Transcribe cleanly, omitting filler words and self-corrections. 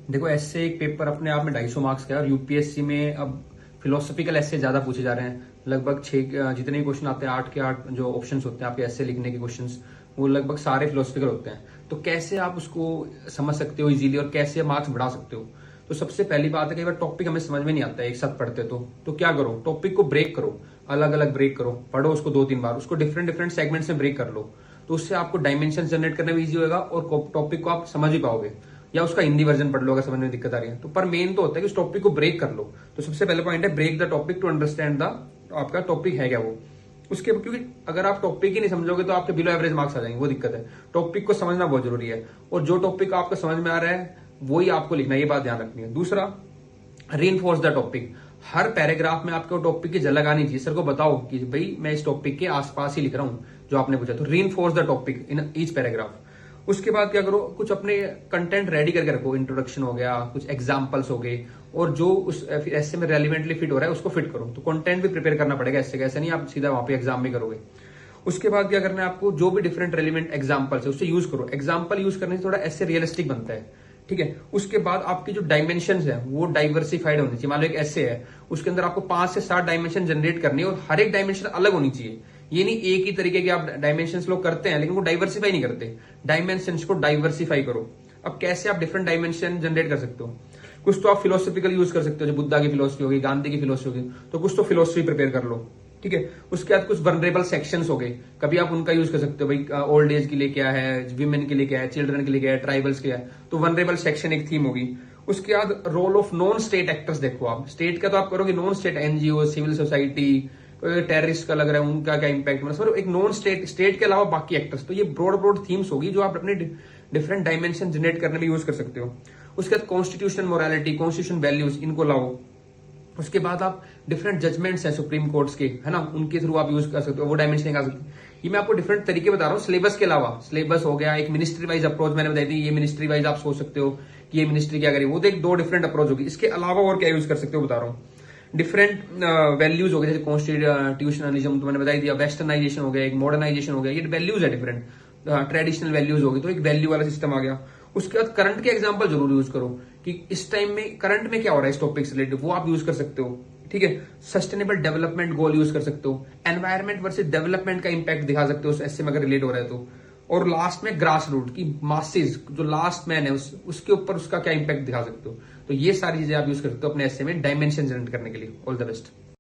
देखो, ऐसे एक पेपर अपने आप में 250 मार्क्स का है और यूपीएससी में अब फिलोसफिकल ऐसे ज्यादा पूछे जा रहे हैं। लगभग 6 जितने क्वेश्चन आते हैं, 8 के 8 जो ऑप्शंस होते हैं आपके ऐसे लिखने के क्वेश्चंस, वो लगभग सारे फिलोसफिकल होते हैं। तो कैसे आप उसको समझ सकते हो इजीली और कैसे मार्क्स बढ़ा सकते हो? तो सबसे पहली बात है, कई बार टॉपिक हमें समझ में नहीं आता है एक साथ पढ़ते तो क्या करो, टॉपिक को ब्रेक करो, अलग अलग ब्रेक करो, पढ़ो उसको 2-3 बार, उसको डिफरेंट डिफरेंट सेगमेंट्स में ब्रेक कर लो। तो उससे आपको डायमेंशन जनरेट करने में इजी होगा और टॉपिक को आप समझ ही पाओगे। या उसका हिंदी वर्जन पढ़ लो अगर समझ में दिक्कत आ रही है तो। पर मेन तो होता है कि उस टॉपिक को ब्रेक कर लो। तो सबसे पहले पॉइंट है break the topic to understand the आपका टॉपिक है क्या वो। उसके क्योंकि अगर आप टॉपिक ही नहीं समझोगे तो आपके बिलो एवरेज मार्क्स आ जाएंगे, वो दिक्कत है। टॉपिक को समझना बहुत जरूरी है और जो टॉपिक आपको समझ में आ रहा है वही आपको लिखना है, ये बात ध्यान रखनी है। दूसरा, reinforce the topic. Her paragraph में आपको टॉपिक की झलक आनी चाहिए। सर को बताओ कि भाई मैं इस टॉपिक के आसपास ही लिख रहा हूं जो आपने पूछा। तो reinforce the topic in each paragraph. उसके बाद क्या करो, कुछ अपने कंटेंट रेडी करके रखो। इंट्रोडक्शन हो गया, कुछ एग्जांपल्स हो गए, और जो उस ऐसे में रेलिवेंटली फिट हो रहा है उसको फिट करो। तो कंटेंट भी प्रिपेयर करना पड़ेगा ऐसे कैसे नहीं आप सीधा वहां पे एग्जाम में करोगे। उसके बाद क्या करना है आपको, जो भी डिफरेंट रेलिवेंट एग्जांपल्स है उससे यूज करो। एग्जांपल यूज करने से थोड़ा ऐसे रियलिस्टिक बनता है, ठीक है। उसके बाद आपकी जो डायमेंशन है वो डाइवर्सिफाइड होनी चाहिए। मान लो एक ऐसे है, उसके अंदर आपको 5 से 7 डायमेंशन जनरेट करनी है और हर एक डायमेंशन अलग होनी चाहिए। ये नहीं एक ही तरीके के आप डायमेंशन लोग करते हैं लेकिन वो डाइवर्सिफाई नहीं करते। डायमेंशन को डाइवर्सिफाई करो। अब कैसे आप डिफरेंट डायमेंशन जनरेट कर सकते हो? कुछ तो आप फिलोसफिकल यूज कर सकते हो, जो बुद्धा की फिलोसफी होगी, गांधी की फिलोसफी होगी, तो कुछ तो फिलोसफी प्रिपेयर कर लो, ठीक है। उसके बाद कुछ वनरेबल सेक्शंस हो गए, कभी आप उनका यूज कर सकते हो। भाई ओल्ड एज के लिए क्या है, विमेन के लिए क्या है, चिल्ड्रन के लिए क्या है, ट्राइबल्स के है, तो वनरेबल सेक्शन एक थीम होगी। उसके बाद role of non state actors देखो आप। स्टेट का तो आप करोगे, non state NGO, civil society, terrorist का लग रहा है उनका क्या इंपैक्ट, मतलब एक नॉन स्टेट, स्टेट के अलावा बाकी एक्टर्स। तो ये ब्रॉड थीम्स होगी जो आप अपने डिफरेंट डायमेंशन जनरेट करने में यूज कर सकते हो। उसके बाद कॉन्स्टिट्यूशन मोरालिटी, कॉन्स्टिट्यूशन वैल्यूज, इनको लाओ। उसके बाद आप डिफरेंट जजमेंट्स हैं सुप्रीम कोर्ट्स के, है ना, उनके थ्रू आप यूज कर सकते हो, वो डायमेंशन निकाल सकते हो। ये मैं आपको डिफरेंट तरीके बता रहा हूँ सिलेबस के अलावा। सिलेबस हो गया, एक मिनिस्ट्री वाइज अप्रोच मैंने बताई थी, ये मिनिस्ट्री वाइज आप सोच सकते हो कि ये मिनिस्ट्री क्या करे, वो तो एक 2 डिफरेंट अप्रोच होगी। इसके अलावा और क्या यूज कर सकते हो बता रहा हूँ। डिफरेंट वैल्यूज हो गए, जैसे कॉन्स्टिट्यूशनलिज्म तो मैंने बता दिया, वेस्टर्नाइजेशन हो गया, एक मॉडर्नाइजेशन हो गया, ये वैल्यूज है डिफरेंट। ट्रेडिशनल वैल्यूज हो गई, तो एक वैल्यू वाला सिस्टम आ गया। उसके बाद करंट के एग्जांपल जरूर यूज करो कि इस टाइम में करंट में क्या हो रहा है इस टॉपिक से रिलेटेड, वो आप यूज कर सकते हो, ठीक है। सस्टेनेबल डेवलपमेंट गोल यूज कर सकते हो। एनवायरमेंट वर्सेस डेवलपमेंट का इंपैक्ट दिखा सकते हो ऐसे में अगर रिलेट हो रहा है तो। और लास्ट में ग्रास रूट की मासेज, जो लास्ट मैन है उसके ऊपर उसका क्या इंपैक्ट दिखा सकते हो। तो ये सारी चीजें आप यूज कर सकते हो अपने ऐसे में डायमेंशन जनरेट करने के लिए। All the best.